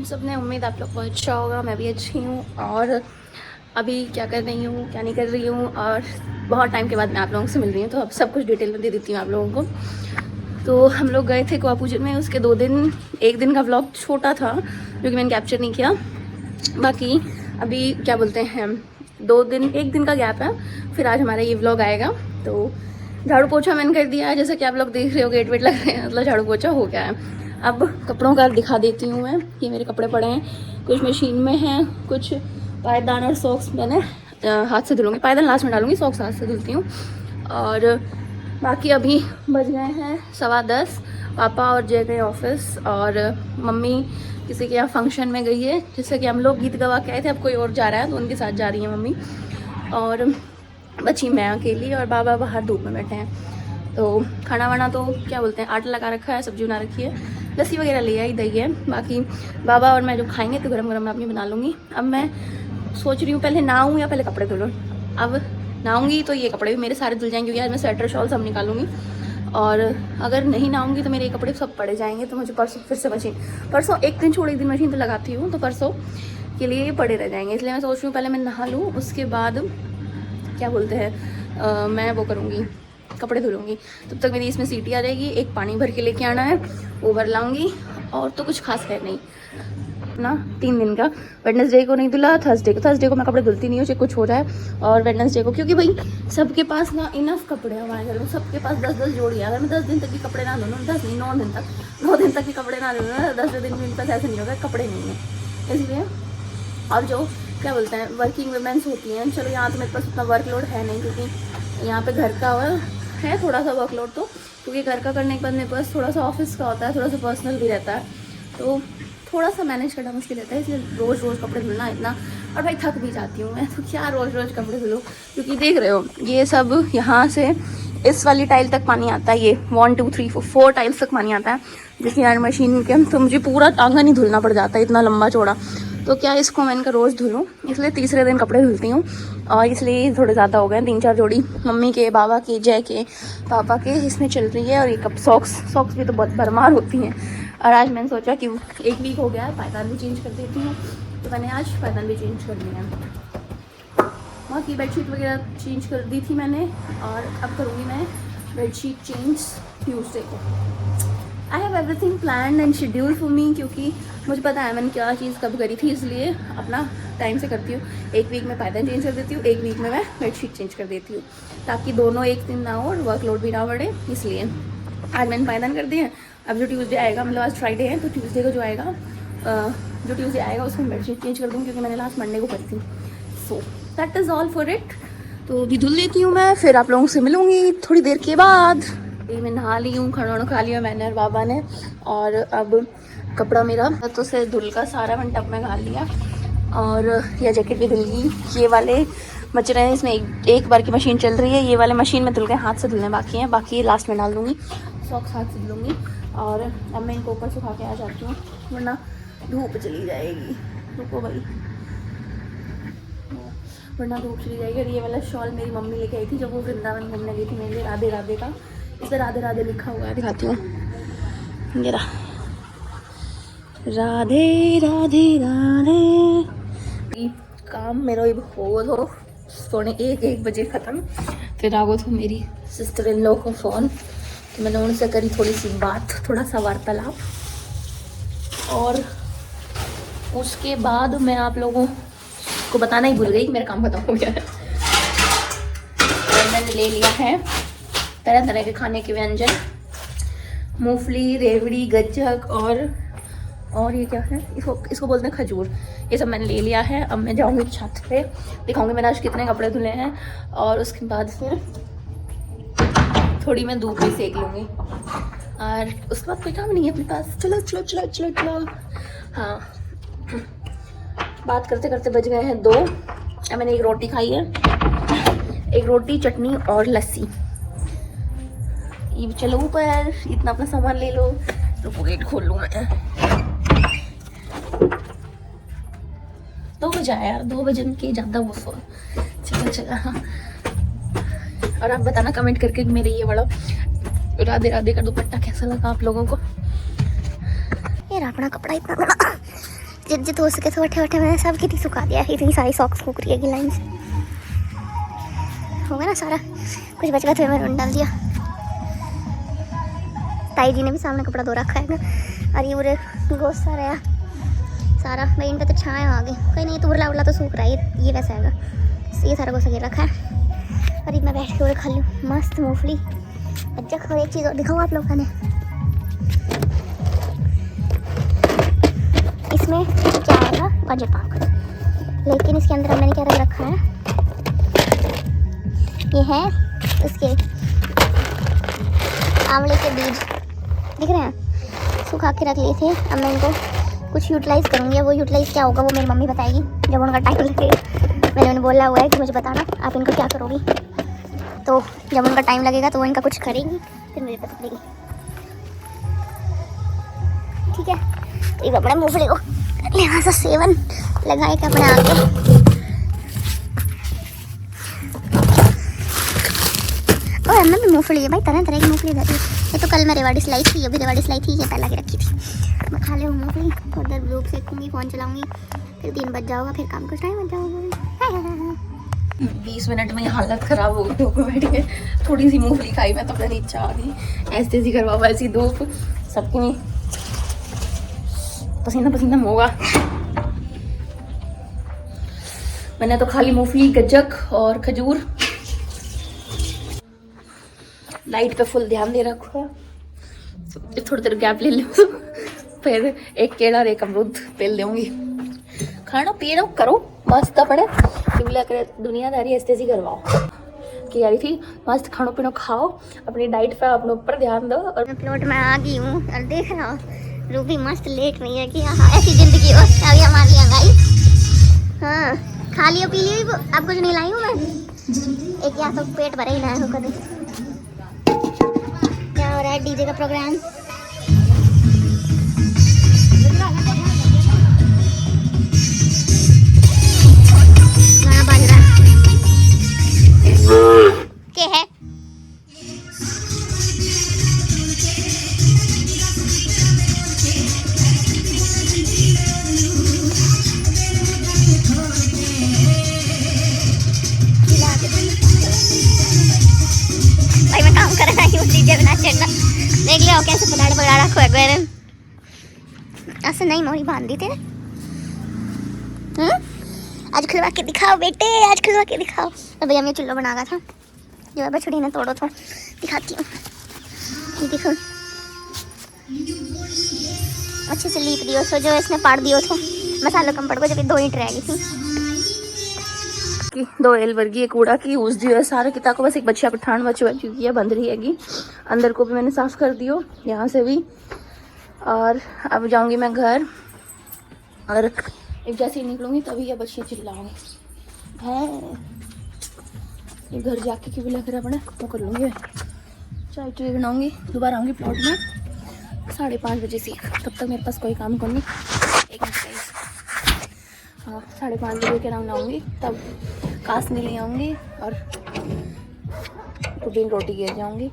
सब ने, उम्मीद आप लोग को अच्छा होगा। मैं भी अच्छी हूँ और अभी क्या कर रही हूँ क्या नहीं कर रही हूँ, और बहुत टाइम के बाद मैं आप लोगों से मिल रही हूँ, तो अब सब कुछ डिटेल में दे देती हूँ आप लोगों को। तो हम लोग गए थे गोवा पूजन में, उसके 2 दिन, एक दिन का व्लॉग छोटा था जो कि मैंने कैप्चर नहीं किया। बाकी अभी क्या बोलते हैं, 2 दिन, 1 दिन का गैप है, फिर आज हमारा ये व्लॉग आएगा। तो झाड़ू पोछा मैंने कर दिया है, जैसा कि आप लोग देख रहे हो, गेट वेट लग रहे हैं, मतलब झाड़ू पोछा हो गया है। अब कपड़ों का दिखा देती हूँ मैं। ये मेरे कपड़े पड़े हैं, कुछ मशीन में हैं, कुछ पायदान और सॉक्स मैंने हाथ से धुलूँगी, पायदान लास्ट में डालूँगी, सॉक्स हाथ से धुलती हूँ। और बाकी अभी बज गए हैं 10:15, पापा और जय गए ऑफिस, और मम्मी किसी के यहाँ फंक्शन में गई है। जैसे कि हम लोग गीत गवा के आए थे, अब कोई और जा रहा है तो उनके साथ जा रही है मम्मी, और बची मैं अकेली, और बाबा बाहर धूप में बैठे हैं। तो खाना वाना तो क्या बोलते हैं, आटा लगा रखा है, सब्जी बना रखी है, लस्सी वगैरह ले आई, दही है। बाकी बाबा और मैं जो खाएंगे तो गरम गरम मैं अपनी बना लूँगी। अब मैं सोच रही हूँ पहले नहाऊँ या पहले कपड़े धो लूँ। अब नहाऊँगी तो ये कपड़े भी मेरे सारे धुल जाएंगे, क्योंकि आज मैं स्वेटर शॉल सब निकालूंगी, और अगर नहीं नहाऊँगी तो मेरे ये कपड़े सब पड़े जाएंगे। तो मुझे परसों फिर से मशीन, परसों एक दिन छोड़ एक दिन मशीन तो लगाती हूँ, तो परसों के लिए ये पड़े रह जाएंगे। इसलिए मैं सोच रही हूँ पहले मैं नहा लूँ, उसके बाद क्या बोलते हैं मैं वो करूँगी, कपड़े धुलूँगी। तब तक मेरी इसमें सीटी आ जाएगी। एक पानी भर के लेके आना है, वो भर लाऊंगी, और तो कुछ खास है नहीं ना। 3 दिन का, वेडनेसडे को नहीं धुला, थर्सडे को मैं कपड़े धुलती नहीं हूँ, चाहे कुछ हो जाए। और वेडनेसडे को, क्योंकि भाई सबके पास ना इनफ कपड़े हैं हमारे घर में, सबके पास 10-10 जोड़ी है। अगर मैं 10 दिन तक के कपड़े ना धुलूँ, 10 नहीं 9 दिन तक के कपड़े ना धुलूँ, 10वें दिन मेरे पास ऐसे नहीं होगा, कपड़े नहीं हैं। इसलिए और जो क्या बोलते हैं वर्किंग वुमेन्स होती हैं, चलो यहाँ तो मेरे पास उतना वर्कलोड है नहीं, क्योंकि यहाँ पे घर का है थोड़ा सा वर्कलोड, तो क्योंकि घर का करने के बाद मेरे पास थोड़ा सा ऑफिस का होता है, थोड़ा सा पर्सनल भी रहता है, तो थोड़ा सा मैनेज करना मुश्किल रहता है। इसलिए रोज़ रोज़ कपड़े धुलना इतना, और भाई थक भी जाती हूँ मैं, तो क्या रोज़ रोज़ कपड़े धुलो। क्योंकि देख रहे हो ये सब, यहाँ से इस वाली टाइल तक पानी आता है, ये 1 2 3 4 टाइल्स तक पानी आता है, जिसकी यार मशीन के, तो मुझे पूरा आंगन ही धुलना पड़ जाता है, इतना लंबा चौड़ा। तो क्या इसको मैं इनका रोज़ धुलूँ, इसलिए तीसरे दिन कपड़े धुलती हूँ। और इसलिए थोड़े ज़्यादा हो गए, 3-4 जोड़ी मम्मी के, बाबा के, जय के, पापा के, इसमें चल रही है। और ये कप सॉक्स भी तो बहुत भरमार होती हैं। और आज मैंने सोचा कि 1 वीक हो गया है, पायदान भी चेंज कर देती हूँ, तो मैंने आज पायदान भी चेंज कर लिया है। बाकी बेडशीट वगैरह चेंज कर दी थी मैंने, और अब करूँगी मैं बेडशीट चेंज ट्यूसडे को। I have everything plan and schedule for me, क्योंकि मुझे पता है मैंने क्या चीज़ कब करी थी, इसलिए अपना टाइम से करती हूँ। 1 वीक में पायदान चेंज कर देती हूँ, 1 वीक में मैं बेडशीट चेंज कर देती हूँ, ताकि दोनों एक दिन ना हो और वर्कलोड भी ना बढ़े। इसलिए आज मैंने पायदान कर दिया। अब जो ट्यूसडे आएगा, मतलब आज फ्राइडे है, तो ट्यूसडे को जो आएगा, जो ट्यूसडे आएगा उसमें बेडशीट चेंज कर दूँ, क्योंकि मैंने लास्ट मंडे को करी थी। So that is all for it. तो अभी धुल लेती हूँ मैं, फिर आप लोगों से मिलूँगी थोड़ी देर के बाद। मैं नहा ली हूँ, खाना खा लिया मैंने और बाबा ने, और अब कपड़ा मेरा तो से धुल का सारा मैंने टब में घाल लिया, और यह जैकेट भी धुल गई। ये वाले बच रहे हैं, इसमें एक बार की मशीन चल रही है, ये वाले मशीन में धुल गए, हाथ से धुलने बाकी हैं, बाकी लास्ट में डाल दूँगी, सॉक्स हाथ से धुलूँगी। और अब मैं इनको ऊपर सुखा के आ जाती हूँ, वरना धूप चली जाएगी। रुको भाई, वरना धूप चली जाएगी। और ये वाला शॉल मेरी मम्मी लेके आई थी जब वो वृंदावन घूमने गई थी मेरे लिए, राधे राधे का, इस पर राधे राधे लिखा हुआ है, दिखाती हूँ। ये रहा, राधे राधे राधे। काम मेरा हो सोने 1 बजे ख़त्म। फिर आगो तो मेरी सिस्टर इन लॉ को फ़ोन, तो मैंने उनसे करी थोड़ी सी बात, थोड़ा सा वार्तालाप, और उसके बाद मैं आप लोगों को बताना ही भूल गई कि मेरा काम खत्म हो गया है। मैंने ले लिया है तरह तरह के खाने के व्यंजन, मूंगफली, रेवड़ी, गज्जक, और ये क्या है, इसको बोलते हैं खजूर। ये सब मैंने ले लिया है। अब मैं जाऊंगी छत पे, दिखाऊंगी मैंने आज कितने कपड़े धुले हैं, और उसके बाद फिर थोड़ी मैं धूप भी सेक लूँगी, और उसके बाद कोई काम नहीं है अपने पास। चलो चलो चलो चलो चलो। हाँ, बात करते करते बज गए हैं 2। अब मैंने 1 रोटी खाई है, 1 रोटी, चटनी और लस्सी। ये चलो ऊपर, इतना अपना सामान ले लो, तो गेट खोल लूँ मैं। 2 बजे यार, 2 बजे के ज़्यादा वो सो। चलो हाँ। और आप बताना कमेंट करके कि मेरे ये बड़ा राधे राधे का दुपट्टा कैसा लगा आप लोगों को। ये अपना कपड़ा इतना बड़ा जित हो सके थोड़े वोटे मैंने सब कितनी सुखा दिया है। इतनी सारी सॉक्स सूख रही है लाइन से, हो गया ना सारा कुछ बच गया तो मैंने डाल दिया। ताई जी ने भी सामने कपड़ा धो रखा है ना, और ये पूरे गोश्त सारा है सारा भाई, इन पे तो छाया आ गई। कोई नहीं, तो उरला उरला तो सूख रहा है, ये वैसा है, ये सारा गोश्त गिर रखा है। और मैं बैठ के और खा लूँ मस्त मूंगफली। अच्छा, और एक चीज़ और दिखाऊँ आप लोगों ने, इसमें क्या आएगा पंजे पाक, लेकिन इसके अंदर मैंने क्या रख रखा है, ये है उसके आंवले के बीज, दिख रहे हैं, सुखा के रख लिए थे। अब मैं इनको कुछ यूटिलाइज़ करूँगी। वो यूटिलाइज़ क्या होगा वो मेरी मम्मी बताएगी जब उनका टाइम लगेगा। मैंने उन्हें बोला हुआ है कि मुझे बताना आप इनको क्या करोगी, तो जब उनका टाइम लगेगा तो वो इनका कुछ करेंगी, फिर मुझे पता चलेगी। ठीक है, तो एक अपने मूंगफली को लिहाजा सेवन लगाए के अपने आगे। और अंदर भी मूंगफली है भाई, तरह तरह की मूंगफली रहती है। ये तो कल मैं रेवाड़ी सिलाई थी, अभी रेवाड़ी सिलाई थी, ये पहला के रखी थी। मैं खा ले मूंगफली, थोड़ी देर ब्लॉग सेकूँगी, फ़ोन चलाऊँगी, फिर 3 बज जाओगा, फिर काम कुछ टाइम बच जाओगा। 20 मिनट में हालत ख़राब हो गई ऊपर बैठ के। थोड़ी सी मूंगफली खाई मैं तो अपने नीचे आ गई, ऐसे ही करवा वैसी धूप सबकी में पसीना पसीना होगा। मैंने तो खाली मूंगफली, गज्जक और खजूर। लाइट पे फुल ध्यान दे रखो, थोड़ी देर गैप ले लूँ, फिर एक केला और एक अमरूद पेल दूँगी। खाना पीना करो मस्त पड़े, करे दुनियादारी ऐसे ही करवाओ कि यारी थी। मस्त खानो पीनो खाओ, अपनी डाइट पे अपने ऊपर ध्यान दो। और मैं प्लॉट में आ गई हूँ और देख रहा हूँ रूबी मस्त लेट रही है कि हाँ ऐसी जिंदगी हो। अभी हमारी गाई, हाँ खा लियो पी लियो, अब कुछ नहीं लाई हूँ मैं। एक या तो पेट भरे ही ना है कभी। क्या हो रहा है, डीजे का प्रोग्राम। गाना बज रहा है, क्या है? भाई मैं काम कर रहा हूँ डीजे बना चढ़ना, देख लिया कैसे पलाड़ पकड़ा रखो है गैरन। ऐसे नहीं मोरी बांध दी तेरे। आज खुलवा के दिखाओ बेटे, आज खुलवा के दिखाओ। और भैया मैं चुल्लो बना रहा था, जो है बछड़ी ने तोड़ो, तो दिखाती हूँ। ये देखो अच्छे से लीप दियो सो, जो इसने पाड़ दियो थे मसालों कम पड़ गए, जब 2 ईंट रह गई थी। 2 एल वर्गी एक कूड़ा की यूज दियो है सारे किता को, बस एक बच्चिया पठान बची है बंद रही हैगी। अंदर को भी मैंने साफ कर दियो, यहाँ से भी। और अब जाऊंगी मैं घर, और एक जैसे ही निकलूंगी तभी ये बच्चियाँ चिल्लाऊंगी है। ये घर जाके क्यों लग रहा पड़ा वो कर लूँगी, चाय चाय बनाऊँगी, दोबारा आऊँगी प्लॉट में 5:30 बजे से। तब तक मेरे पास कोई काम करनी, एक मिनट, हाँ 5:30 बजे के अराउंड आऊँगी, तब कासनी ले आऊँगी और पुडिंग रोटी गिर जाऊँगी।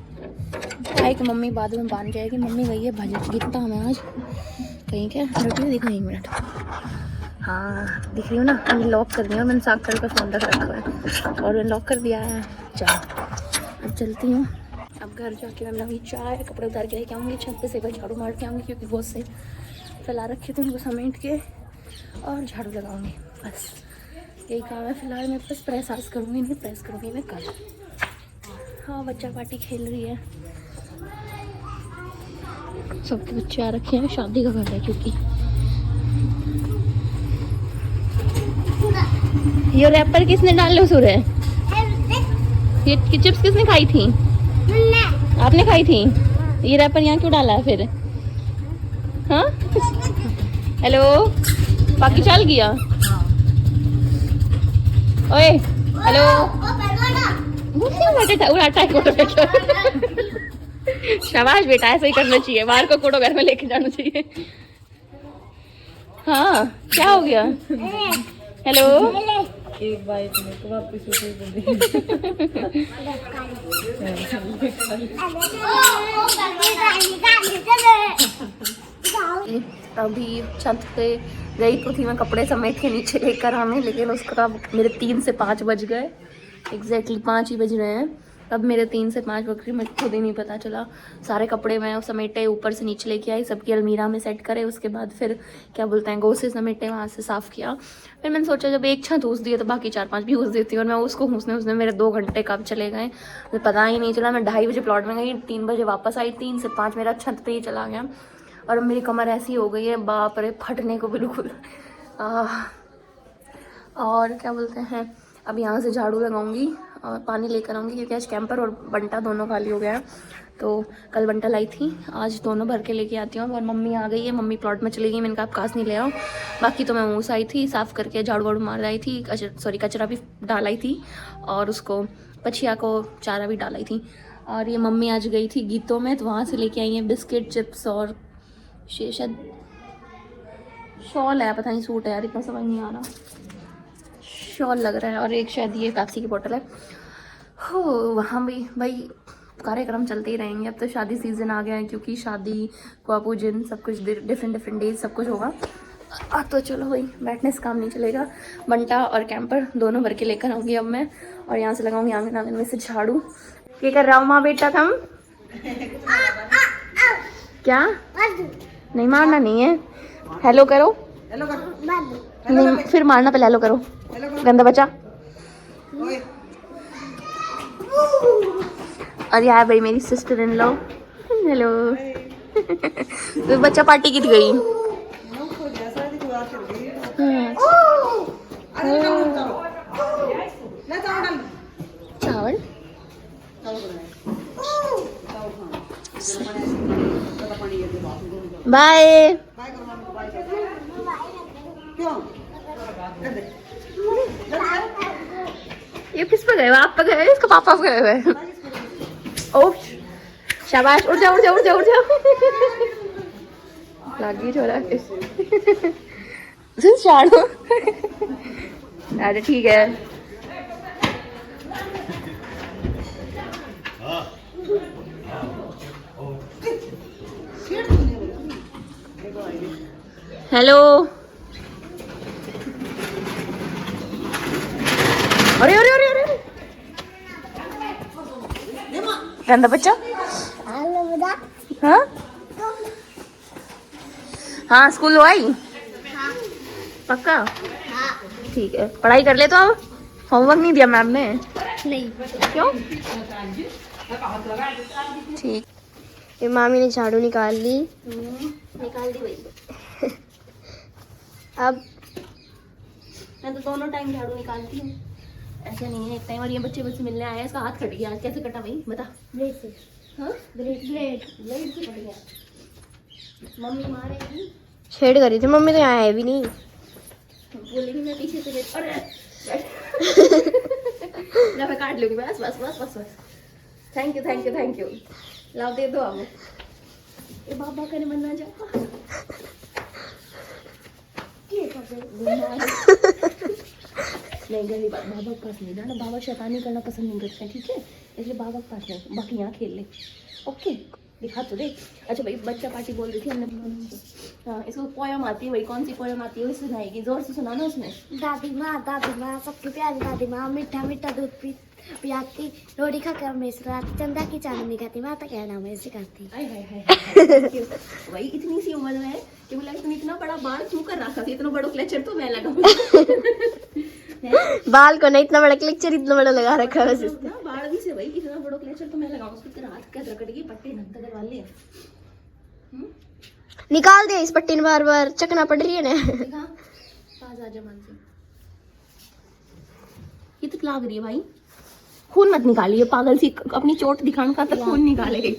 चाय की मम्मी बाद में बांध जाएगी। मम्मी गई है भजन गीता हमें आज कहीं, क्या रोटी दिखा 1 मिनट, हाँ दिख रही हूँ ना। मैंने लॉक कर दिया, मैंने साग कर का फ़ोन रख रखा है और मैंने लॉक कर दिया है। अब चलती हूँ, अब घर जाके मैं बनाऊँगी चाय, कपड़े उतार के लेके आऊँगी, छत पे से एक झाड़ू मार के आऊँगी, क्योंकि बहुत से फैला रखे थे उनको समेट के, और झाड़ू लगाऊँगी। बस यही काम है फिलहाल। मैं बस प्रेस आज करूँगी, नहीं प्रेस करूँगी मैं कल। हाँ बच्चा पार्टी खेल रही है, सबके बच्चे आ रखे हैं, शादी का घर है क्योंकि। ये रैपर किसने डाले सुरे? ये चिप्स किसने खाई थी? आपने खाई थी? ये रैपर यहाँ क्यों डाला है फिर? हाँ हेलो, बाकी चल गया। ओए हेलो, शाबाश बेटा, ऐसा ही करना चाहिए, बाहर को कोड़ो घर में लेके जाना चाहिए। हाँ क्या हो गया? हेलो, एक बाइक में वापस अभी छत पे गई तो थी मैं कपड़े समेट के नीचे लेकर आने, लेकिन उसका मेरे 3 से 5 बज गए, एग्जैक्टली 5 ही बज रहे हैं। तब मेरे 3 से 5 बज गए, मुझे खुद ही नहीं पता चला। सारे कपड़े मैं समेटे, ऊपर से नीचे लेके आई, सबकी अलमीरा में सेट करे, उसके बाद फिर क्या बोलते हैं गोसे समेटे, वहाँ से साफ़ किया। फिर मैंने सोचा जब एक छत हूस दिए तो बाकी 4-5 भी हूस देती हूँ, और मैं उसको हूसने मेरे 2 घंटे कब चले गए मुझे पता ही नहीं चला। मैं 2:30 बजे प्लॉट में गई, 3 बजे वापस आई, 3 से 5 मेरा छत पे ही चला गया। और अब मेरी कमर ऐसी हो गई है, बाप रे, फटने को बिल्कुल। और क्या बोलते हैं, अब यहाँ से झाड़ू लगाऊंगी और पानी लेकर आऊँगी, क्योंकि आज कैंपर और बंटा दोनों खाली हो गया है। तो कल बंटा लाई थी, आज दोनों भर के लेके आती हूँ। और मम्मी आ गई है, मम्मी प्लॉट में चली गई, मैंने कहा आप कास नहीं ले आओ। बाकी तो मैं मूस आई थी, साफ़ करके झाड़ू वाड़ू मार आई थी, कचरा भी डालाई थी, और उसको पछिया को चारा भी डालाई थी। और ये मम्मी आज गई थी गीतों में, तो वहाँ से लेके आई हैं बिस्किट, चिप्स और शायद शॉल है, पता नहीं सूट है यार, इतना समझ नहीं आ रहा, शॉल लग रहा है। और एक शायद ये पेप्सी की बोतल है। हो वहाँ भी भाई कार्यक्रम चलते ही रहेंगे। अब तो शादी सीज़न आ गया है, क्योंकि शादी कुआ पूजन सब कुछ डिफरेंट डेज सब कुछ होगा। तो चलो भाई, बैठने से काम नहीं चलेगा। बंटा और कैंपर दोनों भर के लेकर आऊँगी अब मैं, और यहाँ से लगाऊंगी आंगन में से झाड़ू। क्या कर रहा हूँ माँ बेटा तुम? क्या नहीं मारना नहीं है, हेलो करो, हेलो कर, नहीं फिर मारना, पहले हेलो करो, गंदा बच्चा। और यार भाई मेरी सिस्टर इन लॉ, हेलो। तो बच्चा पार्टी की गई। चावल बाय। ये किस पे गए? आप पे गए? इसका पापा पे गए हुए? ओ शाबाश, उठ जाओ उठ जाओ उठ जाओ उठ जाओ। लागी छोरा झाड़ू। अरे ठीक है। हेलो, अरे अरे अरे अरे गंदा बच्चा। हाँ हाँ, स्कूल आई पक्का? ठीक है, पढ़ाई कर ले। तो अब होमवर्क नहीं दिया मैम ने? नहीं। क्यों? ठीक। ये मामी ने झाड़ू निकाल ली। निकाल दी भाई। अब मैं तो दोनों टाइम झाड़ू निकालती हूँ, ऐसा नहीं है एक टाइम। और ये बच्चे बच्चे मिलने आए हैं, इसका हाथ कट गया, कैसे कटा भाई बता? ब्लेड से। हाँ ब्लेड से कट गया। मम्मी मारेगी, छेड़ करी थी मम्मी, तो यहाँ है भी नहीं। बोलेगी मैं पीछे से लेट। अरे ना मैं काट लूंगी, बस बस बस बस बस। Thank you thank you thank you. लाओ दे दो अब। ये बाबा का नहीं बनना चाहता। नहीं गली बाबा के पास नहीं जाना, बाबा शैतानी करना पसंद नहीं करते हैं, ठीक है? इसलिए बाबा के पास नहीं, बाकी यहाँ खेल ले। ओके, दिखा तो दे। अच्छा भाई, बच्चा पार्टी बोल रही थी हमने। हाँ, इसको पोयम आती है भाई, कौन सी पोयम आती है वो सुनाएगी, जोर से सुनाना उसमें। दादी माँ सबकी प्यारी दादी माँ, मीठा मीठा दूध पियाती, रोटी खाकर मेसराती, चंदा की चांदनी खाती, माता क्या नाम है सिखाती। हाय हाय हाय। भाई इतनी सी उम्र में कि बोला तुम इतना बड़ा बाल क्यों कर रखा था? इतना बड़ा क्लेचर तो मैं लगाऊंगी। बाल को नहीं, इतना बड़ा क्लेचर इतना बड़ा लगा रखा है वैसे। बाल भी से भाई, इतना बड़ा क्लेचर तो मैं लगाऊंगा। उसको तेरा हाथ क्या रगड़ गई, पट्टी नंतर करवा ले। निकाल दे इस पट्टी ने, बार बार चकना पड़ रही है ना। पास आ जा मानसी, ये तो लाग रही है भाई। खून मत निकालिए पागल सी, अपनी चोट दिखाने का तो खून निकालेगी।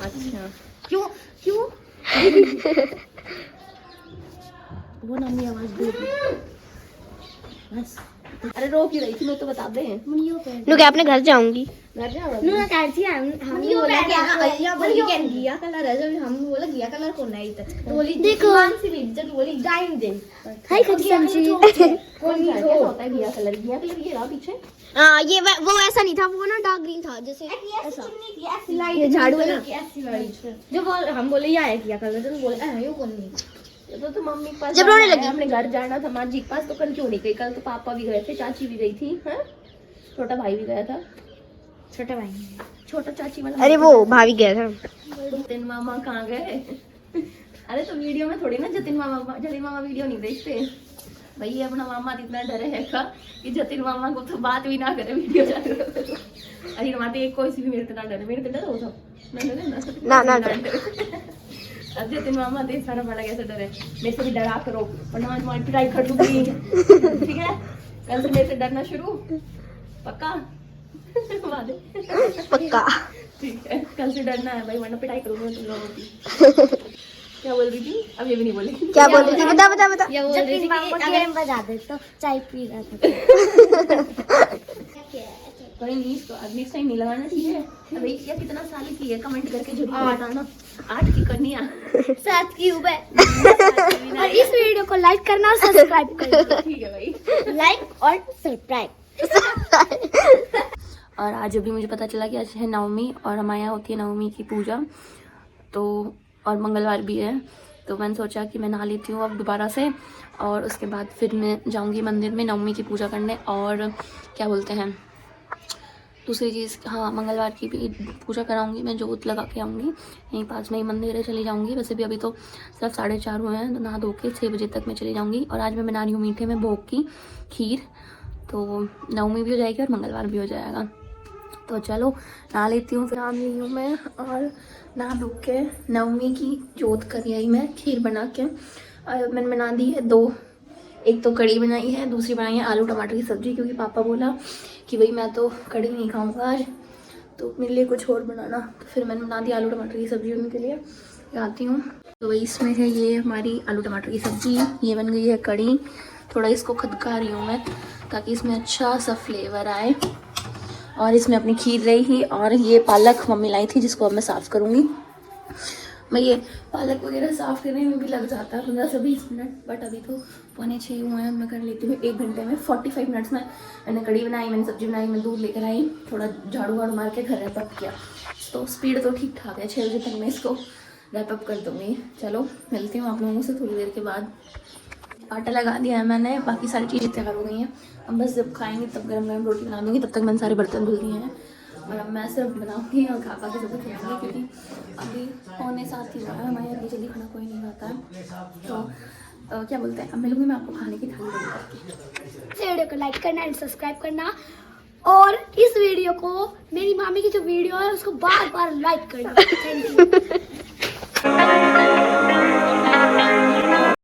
अच्छा क्यों क्यों? वो नामी आवाज दे बस। अरे रो क्यों रही थी, मैं तो बता दे। नु क्या अपने घर जाऊंगी। घर जाओ नु ना कर छी हम बोला क्या बोली क्या गिया कलर है, जब हम बोला गिया कलर कौन है इधर, तो बोली देखो मानसी भी जब बोली डाइम दिन हाय खड़ी समझी। कौन सा क्या होता है गिया कलर? गिया कलर ये रहा पीछे। हां ये वो ऐसा नहीं था, वो ना डार्क ग्रीन था जैसे ऐसा। ये झाड़ू है ना, जो बोल हम बोले ये आया गिया कलर, तो बोले ये कौन नहीं। तो मम्मी के पास जब रोने जाना है, लगी। हमने घर जाना था माँ जी के पास, तो कल क्यों नहीं गई? कल तो पापा भी गए थे, चाची भी गई थी, हैं? छोटा भाई भी गया था। छोटा भाई, छोटा चाची वाला अरे वो भाभी गया था। जतिन मामा कहाँ गए? अरे तो वीडियो में थोड़ी ना जतिन मामा वीडियो नहीं देखते भाई। ये अपना मामा इतना डरे है का कि जतिन मामा को तो बात भी ना करे वीडियो चालू कर। अरे माते एक कोई सी भी मेरे से ना डरे, मेरे से डरो सब ना अब जतिन मामा देख सारा बड़ा कैसे डरे, मेरे से भी डरा करो वरना मैं तुम्हारी पिटाई कर दूंगी। ठीक है, कल से मेरे से डरना शुरू, पक्का? वादे? पक्का। ठीक है, कल से डरना है भाई वरना पिटाई करूंगी तुम लोगों की। क्या बोल रही थी? अब ये भी नहीं बोलेगी। क्या बोल रही थी? बता। ये बोल रही थी कि अगर बजा दे तो चाय पी रहा था। कोई नहीं, इसको नेक्स्ट टाइम नहीं लगाना, ठीक है? अभी ये कितना साल की है कमेंट करके जरूर बताना। 8 की कन्या 7 की हूँ मैं। और इस वीडियो को लाइक करना और सब्सक्राइब करना। ठीक है भाई, लाइक और सब्सक्राइब। और आज अभी मुझे पता चला कि आज है नवमी और हमारे यहाँ होती है नवमी की पूजा, तो और मंगलवार भी है, तो मैंने सोचा कि मैं नहा लेती हूँ अब दोबारा से, और उसके बाद फिर मैं जाऊँगी मंदिर में नवमी की पूजा करने। और क्या बोलते हैं दूसरी चीज़, हाँ मंगलवार की भी पूजा कराऊंगी मैं, जोत लगा के आऊँगी। यहीं पास में ही मंदिर है, चली जाऊँगी। वैसे भी अभी तो सिर्फ 4:30 हुए हैं, तो नहा धो के 6 बजे तक मैं चली जाऊँगी। और आज मैं बना रही हूँ मीठे में भोग की खीर, तो नवमी भी हो जाएगी और मंगलवार भी हो जाएगा। तो चलो नहा लेती हूँ, फिर नाम ली हूँ मैं, और नहा धो के नवमी की जोत कर आई मैं खीर बना के। और मैंने बना दी है 2, एक तो कड़ी बनाई है, दूसरी बनाई है आलू टमाटर की सब्ज़ी, क्योंकि पापा बोला कि भाई मैं तो कड़ी नहीं खाऊंगा आज, तो मेरे लिए कुछ और बनाना। तो फिर मैंने बना दी आलू टमाटर की सब्ज़ी उनके लिए। आती हूँ तो वही इसमें है ये हमारी आलू टमाटर की सब्ज़ी, ये बन गई है कड़ी। थोड़ा इसको खदका रही हूँ मैं ताकि इसमें अच्छा सा फ्लेवर आए। और इसमें अपनी खीर रही ही, और ये पालक मम्मी लाई थी जिसको अब मैं साफ़ करूँगी। मैं ये पालक वगैरह साफ़ करने में भी लग जाता है 15 से 20 मिनट, बट अभी तो 5:45 हुए हैं, मैं कर लेती हूँ 1 घंटे में। 45 मिनट्स में मैंने कड़ी बनाई, मैंने सब्जी बनाई, मैं दूध लेकर आई, थोड़ा झाड़ू वाड़ू मार के घर रैपअप किया, तो स्पीड तो ठीक ठाक है। 6 बजे तक मैं इसको रैपअप कर दूँगी। चलो मिलती हूँ आप लोगों से थोड़ी देर के बाद। आटा लगा दिया है मैंने, बाकी सारी चीज़ें तैयार हो गई हैं। अब बस जब खाएंगे तब गरम गरम रोटी बना दूँगी, तब तक मैंने सारे बर्तन धुल दिए हैं। और अब मैं सिर्फ बनाऊँगी और खा के सबको खिलाऊँगी, क्योंकि अभी 6:45 ही हुआ है, हमारे यहाँ जल्दी खाना कोई नहीं खाता है। तो क्या बोलते हैं, अब मिलूँगी मैं आपको खाने की थाली रेडी करके। वीडियो को लाइक करना एंड सब्सक्राइब करना, और इस वीडियो को मेरी मामी की जो वीडियो है उसको बार बार लाइक करना। Thank you.